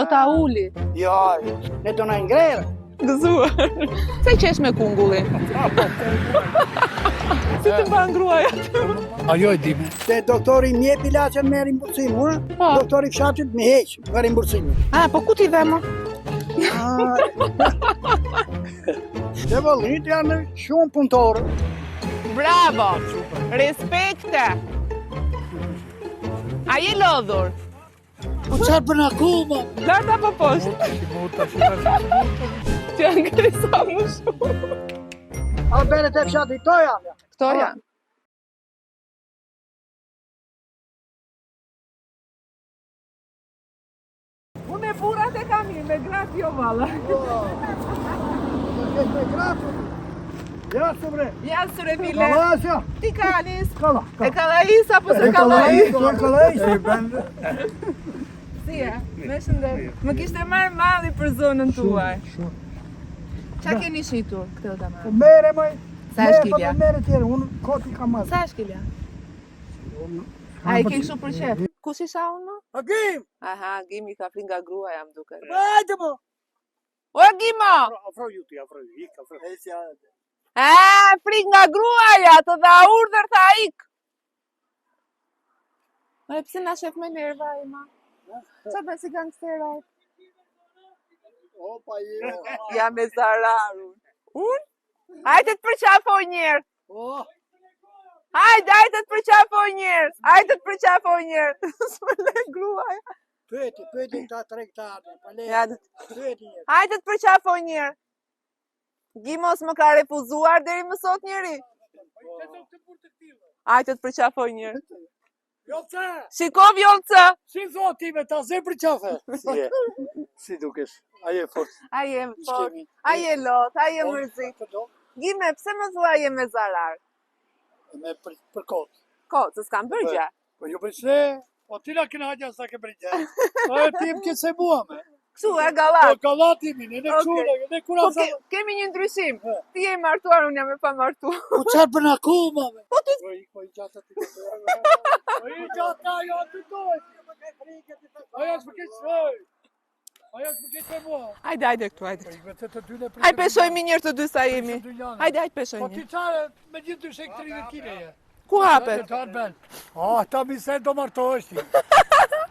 Do ta uli. Jo, ne do na ngrejë. Gëzuar. Se qesh me kungullin? Si të mban gruaja? Ajo e dime. Se doktori mjep ilaçe me rimbursim, ua? Doktori fshatit me heq me rimbursimin. Po ku ti dhe më? Dhe vëllit janë shumë punëtorë. Bravo! Respekte! A je lodhur? Po çfarë bën akoma? Lart apo poshtë? Që angresa më shumë. A bene të fshatit to janë? Këto janë. Unë e burat e kam me gratë jo valla. Me gratë? Ja, sobre. Ja, sure Mile. Kalasja. Ti kalis. Kala. E kalais apo se kalais? Kalais. E bende. Si e? Me shëndet. Më kishte marrë malli për zonën tuaj. Qa keni shitur këtë të marrë? Mere, maj. Sa është kilja? Mere tjere, unë koti kam marrë. Sa është kilja? A i ke kështu për shef? Kush isha unë më? Agim! Aha, Gimi ka fri nga grua jam duke. Hajde mo! O Gimo! Afro ju ti, afro ju, ik, afro. Frik nga gruaja, të dha urdhër tha ik. E pse na shef me nerva i ma? Qa bën si gangstera? Opa, jo. Ja me zararun. Unë? Hajde të përqafoj njerë. Hajde të përqafoj njerë. Hajde të përqafoj njerë. S'me le gruaja. Pyeti ta tregtarë. Pyeti njerë. Hajde të përqafoj njerë. Gimos më ka refuzuar deri më sot njeri. Hajde të përqafoj njerë. Jolce! Shiko vjolce! Si zoti me ta zë për qafe? Si dukesh? Aje fort. Aje fort, aje lot, aje mërzit. Gime, pse më thua aje me zarar? Me për kotë. Kotë, se s'kam bërgja. Po ju përse, po ti na kena haqja sa ke bërgja. Po e ti më ke se mua me. Kështu, galat. Po galat imi, në këshure, në kura sa... Kemi një ndryshim. Ti je martuar, unë jam e pa martuar. Po qarë bën akoma me? Po ti... Po i gjata ti të Po i gjata, jo të dojë. Aja s'më keq shoj. Aja s'më keq me mua. Hajde këtu, hajde. Hajde peshojmë njërë të dy sa jemi. Hajde peshojmë Po ti qare me gjithë dy shek 30 kile je. Ku hapet? Ta mi se do martohesh ti.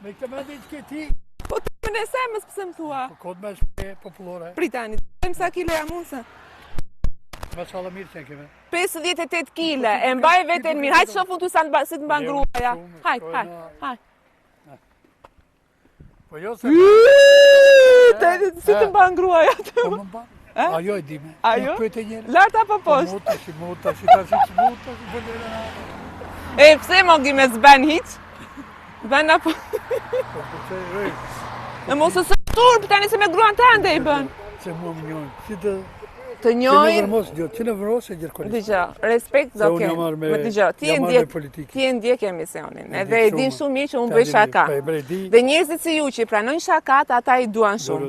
Me këtë mendin që ke ti. Po të më nëse mësë pëse më thua. Po kod me shpe popullore. Pritani, të sa kile jam unë. Me shala mirë që keme. 58 kile, e mbaj veten mirë. Hajtë shofun të si të mban gruaja. Hajtë. Po jo se... Si të mban gruaja. Po më mban. Ajo e dime. Ajo? Pyete njëre. Lartë apo poshtë? Muta, si ta si E, pse mo Gime s'ben hiq? Ben apo... E mos e së turp, tani se me gruan të ande i bën. Se mua më njojnë. Si të... Të njojnë... Që në vërmos e gjithë Dëgjo, respekt do ke. Më dëgjo, ti e ndjek emisionin. Edhe e din shumë mirë që unë bëj shaka. Dhe njerëzit si ju që i pranojnë shakat, ata i duan shumë.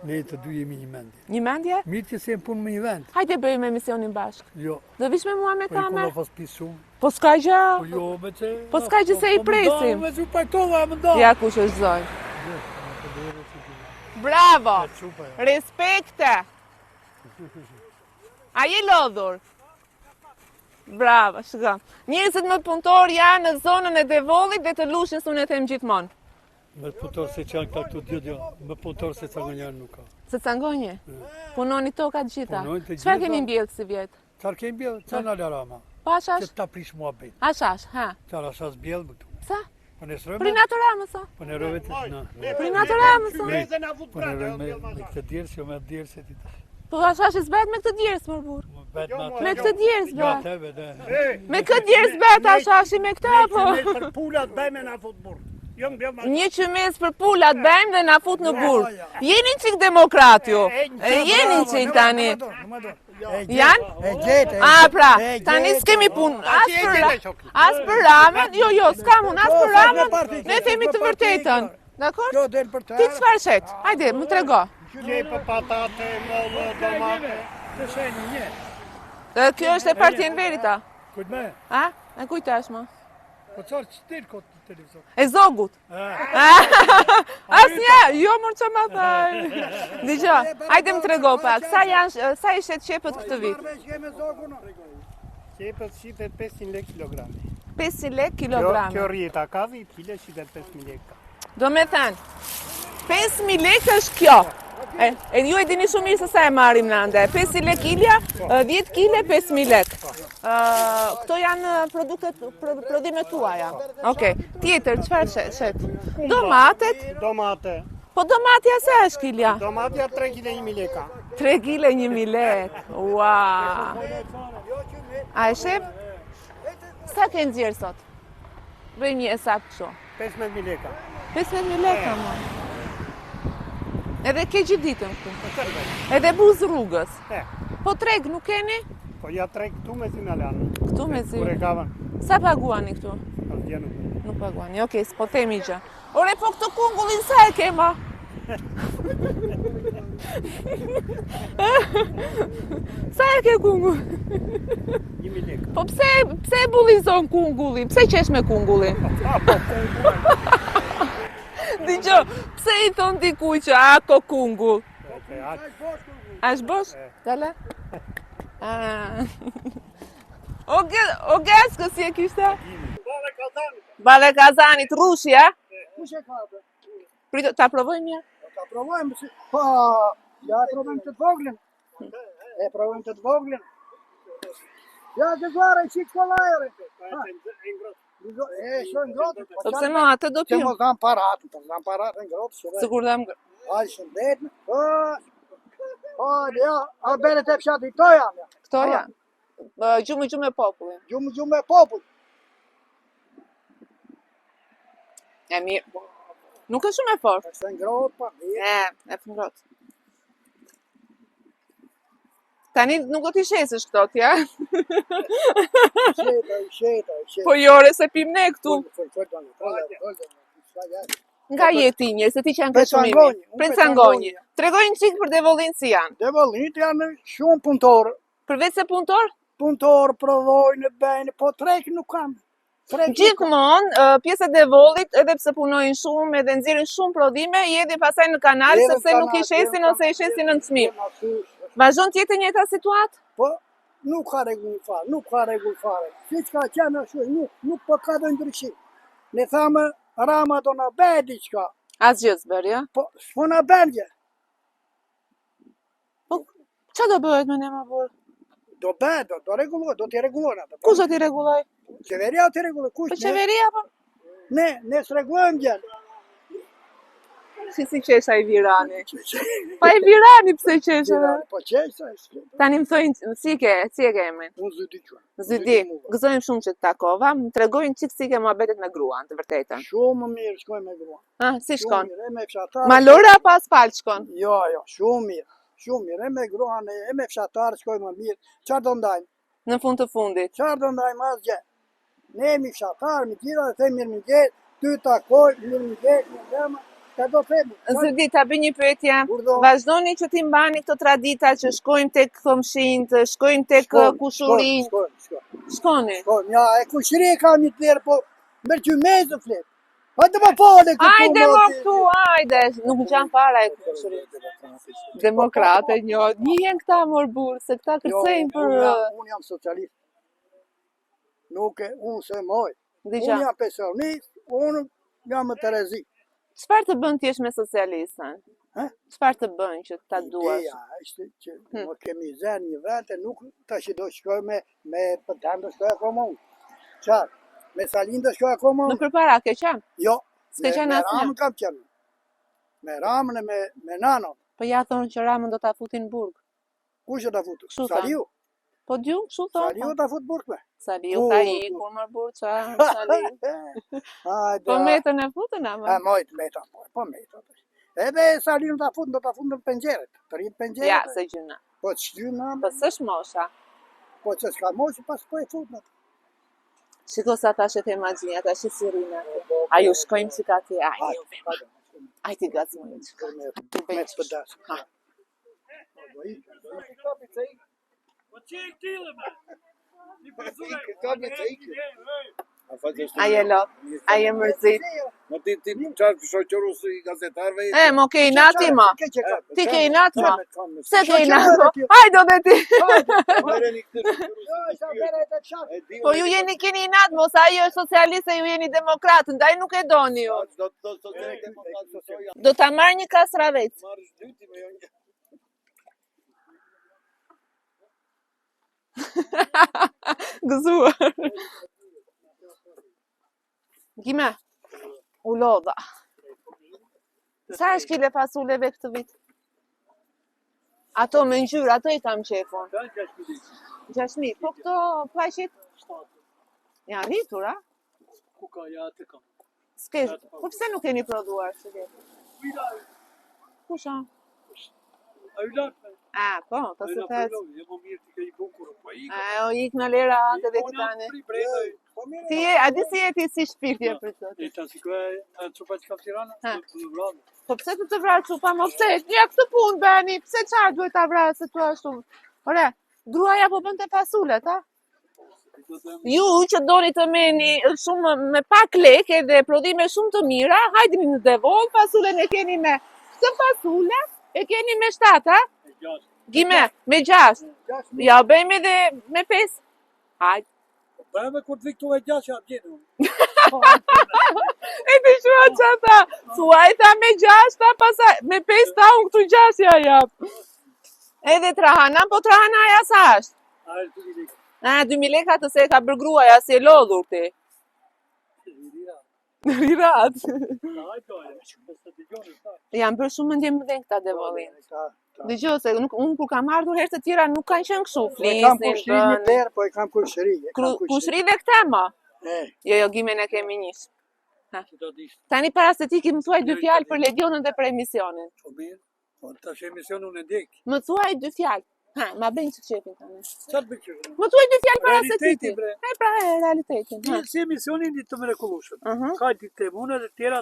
Ne të dy jemi një mendje. Një mendje? Mirë që se punë me një vend. Hajde bëjmë emisionin bashkë. Jo. Do vish me mua me kamer? Po i kula pas pisë shumë. Po s'ka gjë? Po jo, me që... Po s'ka gjë se i presim. Me që pajtova e më ndohë. Ja kush është zoj. Bravo! Respekte! A je lodhur? Bravo, shka. Njerëzit më punëtor janë në zonën e Devollit dhe të Lushnjës, unë e them gjithmonë. Më punëtor se që janë këta këtu dio, më punëtor se cangonjarë nuk ka. Se cangonje? Punoni tokat gjitha? Çfarë keni mbjellë si vjetë? Çfarë kemi mbjellë? Qa në Alarama? Pa ashash? Që ta prish mua bet. Ashash, ha? Qara ashash bjellë më këtu. Sa? Po në sërëme? Pri naturama, sa? Po në rëve të... Pri naturama, sa? Po në rëve me këtë djerës, jo me djerës e ti të... Po ashash e zbet me këtë djerës, mërbur? Me këtë djerës bet? Me këtë djerës bet ashashi me këtë, apo? Për pullat bëjme na fut burë. Një qëmes për pullat bëjmë dhe na fut në burë. Jeni qik demokrat ju. Jeni qik tani. Janë? A, pra, tani s'kemi punë. As për ramën, jo, s'kam unë, as për ramën, ne themi të vërtetën. Dakor? Ti çfarë shet? Hajde, më trego. Qepë, patate, mollë, domate. Të shenjë një. Dhe kjo është e Partija Verita. Kujt me? A? E kujt është më? Po çfarë çtil kot në televizor? E zogut. Asnjë, jo më që më thaj. Dgjoj, hajde më trego pak, sa ishte qepët këtë vit? Qepët shitet 500 lekë kilogrami. 500 lekë kilogrami. Kjo rjeta kavi, kile shitet 5.000 lekë. Do me thënë, 5.000 lekë është kjo. E ju e dini shumë mirë se sa e marrim nande. 500 lekë kilja, 10 kile, 5.000 lekë. Këto janë prodhimet tuaja. Okej, tjetër, çfarë shet? Domatet. Domate. Po domatja se është kilja? Domatja 3 kile 1.000 lekë. 3 kile 1.000 lekë. Ua. A e shep? Sa ke nxjerr sot? Bëj një hesab kështu. 15.000 lekë. 15.000 lekë më. Edhe ke gjithë ditën këtu. Edhe buz rrugës. Po treg nuk keni? Po ja treg këtu me zinalan. Këtu me zi. Kur e kavën. Sa paguani këtu? Asgjë nuk. Nuk paguani. Okej, s'po themi gjë. Ore, po këtë kungullin sa e kema? Sa e ke kungull? 1.000 lekë. Po pse e bullizon kungullin? Pse qesh me kungullin? Dgjoj, pse i thon dikuj që ako kungull? Ash bosh? Dale? O gaskë si e kishte? Bale Kazanit, rushi, a? Kush e ka atë? Prito, ta provojmë ja? Ta provojmë, po, ja e provojmë të voglin. E provojmë të voglin. Ja të gjuara i qikë kolajre. E, shë ngrotë. Po pse mo, atë do Që piju? mos dam paratë, ngrotë. Sigur dam... Ajë shëndetme. Po, ja, a bere të pshati, këto janë. Këto janë. Gjumë e popullin. Gjumë e popull. E mirë. Nuk është shumë e fort. Është ngrotë, pa. E ngrotë. Tani nuk do t'i shesësh këto t'ja. Sheta. Po jore se pim ne këtu. Nga jeti një, se ti që janë këshumimi. Precangoni. Tregojnë qikë për devollinë si janë. Devollinit janë shumë punëtorë. Përveç se punëtor? Punëtorë, provojnë, bëjnë, po trek nuk kam. Gjithmonë, pjesë e devollit, edhe pse punojnë shumë, edhe nxjerrin shumë prodhime, i edhe pasaj në kanal, sepse nuk i shesin ose i shesin në çmim. Vazhdon tjetë njëjta situatë? Po, nuk ka rregull fare. Siç ka qenë ashtu, nuk po ka dhe ndryshim. Ne thamë, Rama do na bëjë diçka. Asgjë s'bër, ja? Po, s'po na bënje. Po, ç'a do bëhet me ne më burr? Do bëhet, do rregullohet, do t'i rregullojnë atë. Kush do t'i rregulloj? Qeveria t'i rregulloj, kush? Po qeveria po? Ne s'rregullojmë gjë. Si qesh ai Virani? Pa i Virani pse qesh edhe? Po qesh. Tani më thojnë, si e ke emrin? Unë Zydi qua. Zydi, gëzojmë shumë që të takova, më tregojnë çik si ke muhabetet me gruan, të vërtetën. Shumë mirë shkojmë me gruan. Si shkon? Me fshatar. Ma lora apo asfalt shkon? Jo, shumë mirë. Shumë mirë, e me gruan, e me fshatar shkojmë më mirë. Çfarë do ndajmë? Në fund të fundit. Çfarë do ndajmë asgjë? Ne jemi fshatar, me gjitha dhe them mirëmëngjes, ty takoj, mirëmëngjes, ka do themi. Zydi, ta bëj një pyetje. Vazhdoni që ti mbani këto tradita që shkojmë tek komshinjt, shkojmë tek kushurinë. Shkoni. Ja, e kushuri kam një tjerë, po me gjymezë flet. Hajde më fale këtu. Hajde më këtu, hajde. Nuk gjan para e kushurinë. Demokrate, njihen këta mor burr, se këta kërcejnë për... Unë jam socialist. Unë se moj. Unë jam pensionist, unë jam më Terezi. Çfarë të bën ti me socialistën? Çfarë të bën që ta duash? Ideja është që më kemi zënë një vend e nuk tash do shkoj me përdem do shkoj akoma unë. Çfarë? Me Salin do shkoj akoma unë. Në përpara ke qenë? Jo. S'ke qenë asnjë. Me Ramën kam qenë. Me Ramën e me Nanon. Po ja thonë që Ramën do ta futin burg. Kush do ta futu? Saliu. Po diu, kështu thonë. Saliu ta fut burg me. Saliu ka ikur më burg çfarë Saliu. Po metën e futën ama. Mojt metën, po metën. Edhe Saliu ta fut, do ta fut në penxherët. Të rrit penxherët. Ja, se gjyna. Po ç'gjyna? Po s'është mosha. Po ç'ka moshë pas po e fut. Shiko sa tash e the magjinja, tash i sirina. A ju shkojmë si ka ti, aj ti gazmojnë që ka. Me të pëdas. Po çe i tillë me. Ka një të ikë. A je lot, a je mërzit. Më ti qarë shoqëru si gazetarve? Mo ke inati ma. Ti ke inat ma. Pse ke inat Shoqëruar ma? ti. Hajdo dhe ti. Merreni këtë Po ju keni inat mos, ai është socialist e ju jeni demokrat, ndaj nuk e doni ju. Do ta marr një kastravec. Gëzuar. Gjime, u lodha. Sa është kile fasuleve këtë vit? Ato me ngjyrë, ato i kam qefon. 6.000. Po këto paqet? Ja rritur, a? Ku ka ja të kam. S'ke, po pse nuk keni prodhuar së vjetë? Kusha? A ju lakë? Po, të së thet. Jo më mirë ti ka i bukur, po i O ik në lera atë dhe tani. Ti je, a di si je ti si shpirtje për të? E ta si kë e çupa që ka Tirana? Po pse të vrarë çupa më pse? Ja këtë punë bëni, pse çfarë duhet ta vrarë se tu ashtu? Ore, gruaja po bënte fasulet, a? Ju që doni të meni shumë me pak lekë dhe prodhime shumë të mira, hajdini në Devol, fasulen e keni me këtë fasule, e keni me 7, a? Gjime, me 6. Ja, bëjmë edhe me 5. Hajde. Bëjmë kur të viktu e 6 ja gjithu. E të shua që ta, thuaj ta me 6, ta pasaj, me 5 ta unë këtu 6 ja jap. Edhe Trahana, po Trahana ja sa është? A e 2.000 lekë. 2.000 lekë atë se e ka bërgruaja, si e lodhur ti. Rirat. Jam bërë shumë ndje më dhe këta Devolin. Dëgjoj se unë kur kam ardhur herë të tjera nuk kanë qenë kështu, E kam flisnin, kushri një derë, po e kam kushri. kushri dhe këta ma. E, Jo, Gimen e kemi njësë. Tani para se ti ki më thuaj 2 fjalë për Legionën dhe për emisionin. Po mirë, po tash emisionin unë e ndjek. Më thuaj 2 fjalë. Ma bëjnë që qepin tani. Çfarë bëj kjo? Më thuaj 2 fjalë para se ti. Realiteti, bre. Pra e realitetin. Si emisionin një të mrekullueshëm. Ka ditë të mune dhe tjera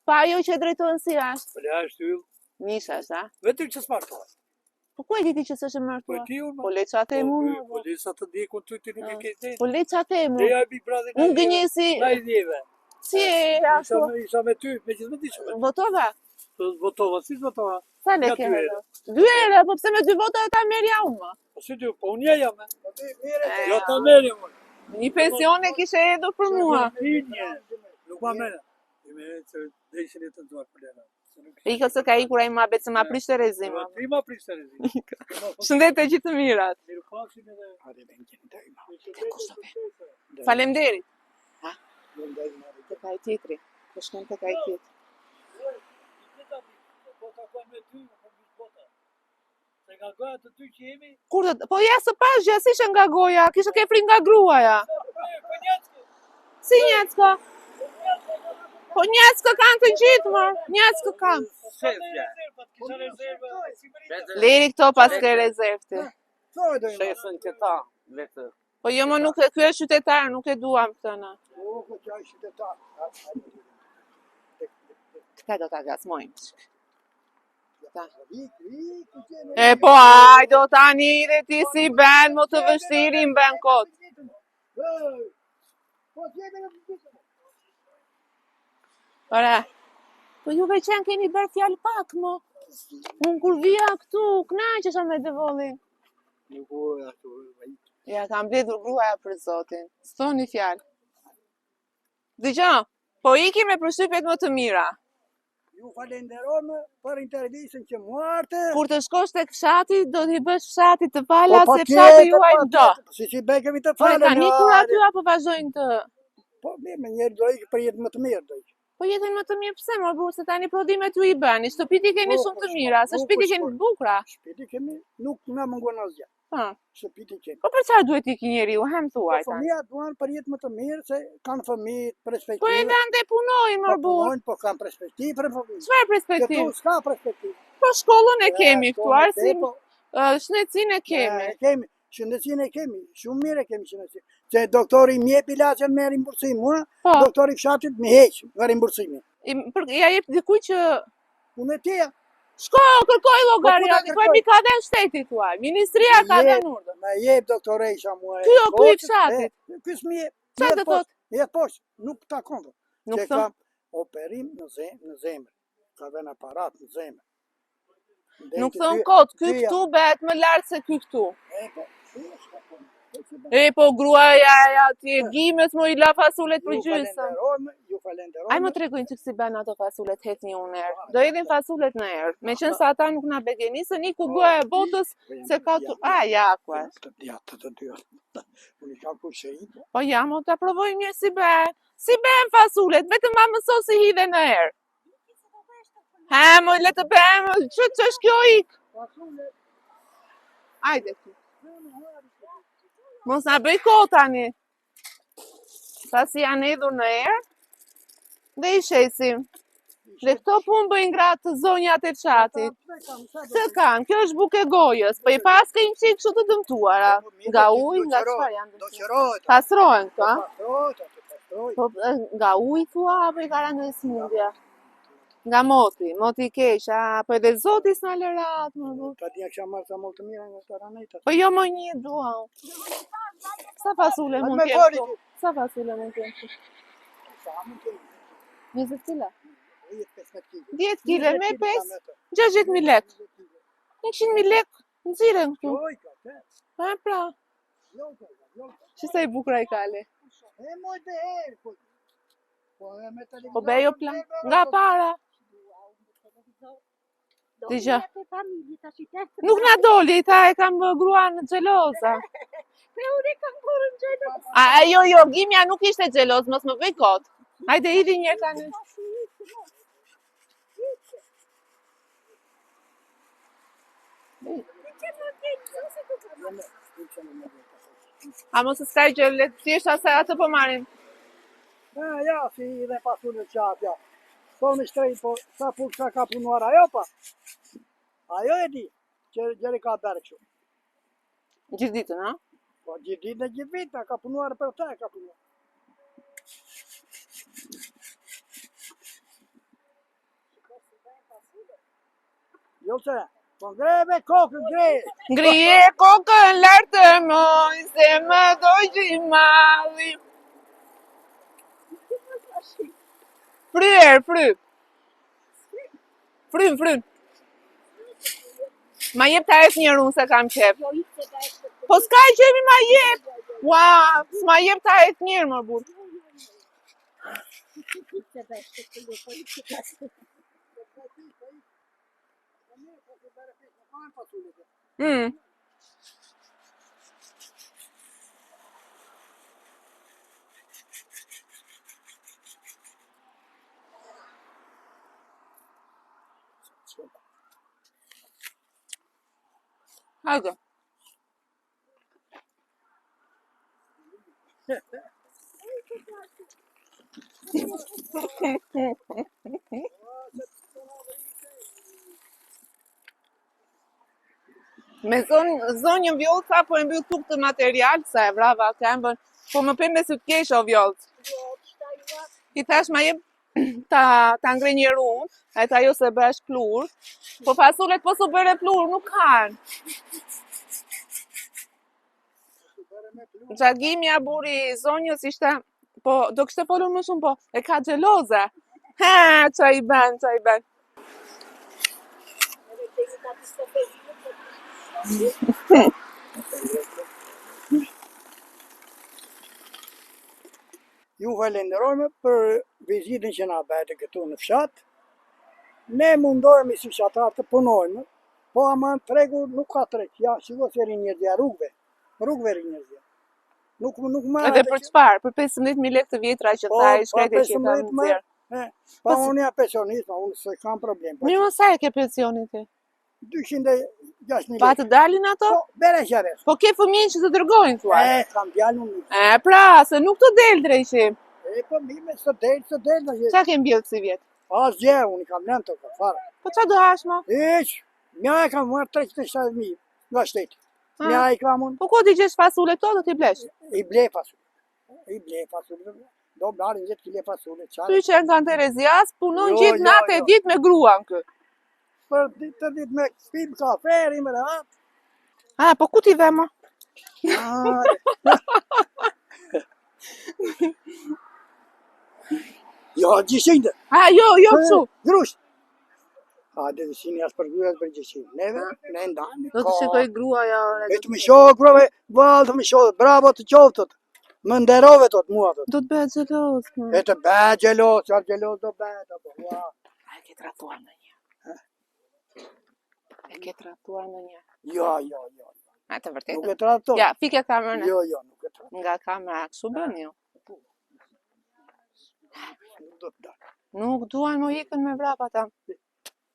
Pa ajo që drejtojnë si ashtë. për ja është yll. Nisha, sa? Vetëm që s'martohet. Po ku e di ti që s'është Po mërtua? e ti unë. Po le qatë e mu. Po le sa të ndjekun ty ti nuk e ke dhënë. Po le qatë e mu. Leja e Big Brother. Unë gënjesi, Na i djeve. si e ashtu, Isha me ty, me gjithë më di shumë. votova? Votova, si votova? Sa le Ja, ke 2 herë? 2 herë, po pse me 2 vota e ta merja unë ma? Po si dy, po unë jam. E, Jo ta merrim unë. Një pension e kishe edo për mua. Nuk ma mene. Me që deshin e të duar për lena. Iko se ka ikur ai ma betë se ma prishte rezima. Ti ma prishtë e rezi. Shëndet e gjithë të mirat. Miru paksin edhe. Falemderit. Të ka i tjetri. Të shkon të ka i tjetri. Po ja së pashgja, si shë nga goja, kishë ke fri nga gruaja. Si Njecka? Po Njecka kanë të gjithë, mërë. Njecka kanë. Leri këto pas ke rezervti. Shesën që ta, vetë. Po jo më nuk e, kjo është qytetar, nuk e duam këtë na. Këta do t'a gazmojmë. E po ajdo tani dhe ti si ben, mo të vështirin ben kot. Ora, po juve qenë keni bërë fjallë pak, mo. Unë kur vija këtu, knaqesha me Devolin. Ja, kam bledhur gruaja për zotin. S'thoni fjallë. Dëgjo, po iki me përshtypjet më të mira. Ju falenderojmë për intervistën që muarte. Kur të shkosh tek fshati, do t'i bësh fshati të fala, se fshati juaj do. Si be kemi të Po e falem. tani kur aty apo vazhdojnë të... Po mirë, me njerë do ikë për jetë më të mirë do ikë. Po jetën më të mirë pse, më burë, se tani prodhimet ju i bëni, shtëpiti keni shumë të mira, se shtëpiti keni të bukura. Shtëpiti kemi, nuk na mungon asgjë. Ha. Shtëpiti kemi. Po për çfarë duhet iki njeriu, hem Po thuaj tani. fëmijët duan për jetë më të mirë se kanë fëmijë, perspektivë. Po edhe ande punojnë, më burë. punojnë, po kanë perspektivë për fëmijë. Çfarë Këtu perspektivë? s'ka perspektivë. Po shkollën e kemi këtu, shkollën e arsim, po, shnetësinë e kemi. kemi, shëndetësinë e kemi, shumë mirë e kemi shëndetësinë. Se doktori më jep ilaçen me rimbursim, mua, Po, doktori fshatit më heq nga rimbursimi. ja jep dikuj që... Unë e tja, Shko, kërkoj llogaria, Po, ku ta dikuj kërkoj? mi ka dhënë shtetit tuaj, ministria ka dhënë urdhër. me jep doktoresha mua. Ky o ky i fshatit. Ky s'më jep. Çfarë do thot? Jetë poshtë, nuk takon. Nuk Që thon. ka operim në zemër. Ka vënë aparat në zemër. Nuk thon kot, ky këtu bëhet më lart se ky këtu. E po gruaja e atje Gimes mo I la fasulet për gjysëm. Ju falenderojmë. Ai më tregojnë çik si bën ato fasulet hetni unë erë. Do hedhin fasulet në erë. Meqense ata nuk na begenisën, iku gruaja e botës se ka tu. Ja, ku është. Ja, të dy. Unë kam kushëri. Po ja, mo ta provojmë mirë si bën. Si bën fasulet, vetëm ma mëso si hidhen në erë. Ha, mo le të bëjmë, ç'është kjo ik? Hajde ti. Mos na bëj kohë tani. Pasi janë hedhur në erë, dhe I shesim. Dhe këto punë bëjnë gratë të zonjat e fshatit. Të kanë, kjo është bukë e gojës, po I pas ka një qikë kështu të dëmtuara. Nga ujë, nga çfarë janë dëmtuara? Pasrohen këto, a? Po nga ujë thua apo I ka rënë smundja? Nga moti keq, po edhe Zoti s'na lë rahat, më bu. Ka dia kisha marrë sa më të mira nga taraneta. Po jo më një dua. Sa fasule mund të kemë këtu? Sa fasule mund të kemë këtu? Sa mund të 20 kila? 10 kila me 5, 60.000 lek. 100.000 lek nxiren këtu. Ha pra. Që sa I bukur ai kale. Po bejo plan. Nga para. Dija. Nuk na doli, ta e kam gruan xheloza. Jo, Gimja nuk ishte xheloz, mos më bëj kot. Hajde hidhi një tani. A mos s'ka gjë, le të thjesht asaj atë po marrim. Ja, si dhe pasunë qatë, ja. Po në shtrejt, po sa pulë ka punuar ajo pa? Ajo e di, që gjeri ka berë kështu. Gjithë ditën, a? Po gjithë ditë dhe gjithë vitë, ka punuar për ta, ka punuar. Jo se, po ngreve kokën, ngreve. Ngrije kokën lartë moj, se më dojgjë I malli. Fry. Fryn. Ma jep ta es një runë se kam qep. Po s'ka I qepi ma jep. Ua, s'ma jep ta es njërë më burë. Hajde. Me zonjën Vjollca po e mbyll tuk të material, sa e vrava këmbën, po më pëmë me sy të kesh o Vjollc. I thash ma jep ta ngre një runë, e ta jo se bësh plur, po fasulet po su bëre plur, nuk kanë. Gjagimja buri zonjës ishte, po do kishte folur më shumë, po e ka xheloza. Ha, qa I ben. Ju falenderojmë për vizitën që na bëjtë këtu në fshat. Ne mundohemi si fshatar të punojmë, po ama tregu nuk ka treg. Ja, shiko se rinjërzja rrugëve rinjërzja. Nuk marrë. Edhe për çfarë? Për 15.000 lekë të vjetra që ta I shkrete që ta në zirë. Pa unë ja pensionist, unë se kam problem. Mi më sa e ke pensionit ti? 206.000 Pa lekë. të dalin ato? Po, bere qeres. Po ke fëmijën që të dërgojnë, thua? Kam djalë unë. Pra, se nuk të del drejshim. Po mime, së del. Qa ke mbjellë si vjetë? Asgjë, unë kam lënë të fare. Po qa do hash ma? Hiq, mja e kam marrë 370.000 nga shteti. Mja e kam unë. Po ko t'i gjesh fasule to, do t'i blesh? I ble fasule. Do blarin 10 kile fasule. Ty që në kanë Terezias, punon gjithë natë e ditë me gruan kë. Për ditë me pim kafe, rime dhe Po ku t'i ve ma? Jo, gjishinde. Ha, jo, kështu. Grush. Hajde të shini as për gruas për gjishin. Neve, ne ndajmë. Do të shikoj gruaja. E të më shohë, grove, valë të më shohë, bravo të qoftët. Më nderove tot mua tot. Do të bëhet xheloz. E të bëhet xheloz, çfarë xheloz do bëhet apo. A ke tratuar ndonjë? E ke tratuar ndonjë? Jo. A të vërtetë? Nuk e tratoj. Ja, fike kamerën. Jo, nuk e tratoj. Nga kamera, kështu bën ju. Nuk do të dal. Nuk duan më ikën me vrap ata.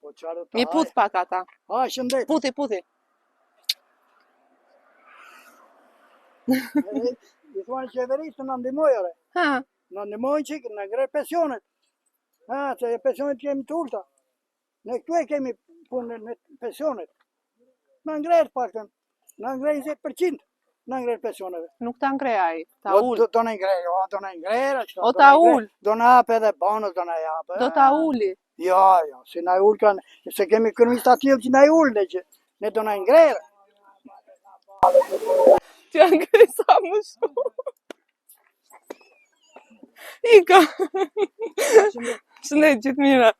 Po çfarë ta? Mi put pak ata. Ha, shëndet. Puti. I thuan qeverisë në ndihmoj ore. Ha, Në ndihmojnë që në ngre pensionet. Ha, se pensionet kemi të ulta. Ne këtu e kemi punën në pensionet. Në ngre paktën. Në ngre 20%. Në ngre pensioneve. nuk ta ngrej ai, ta ul. Do në ngre, do në ngre. O ta ul. Do në hap edhe bonus, do në hap. Do ta uli. Jo, si na ul kanë, se kemi ekonomista të tillë që na ul që ne do na ngre. T'ja ngrej sa më shumë. Ika. Shëndet, gjithë mira.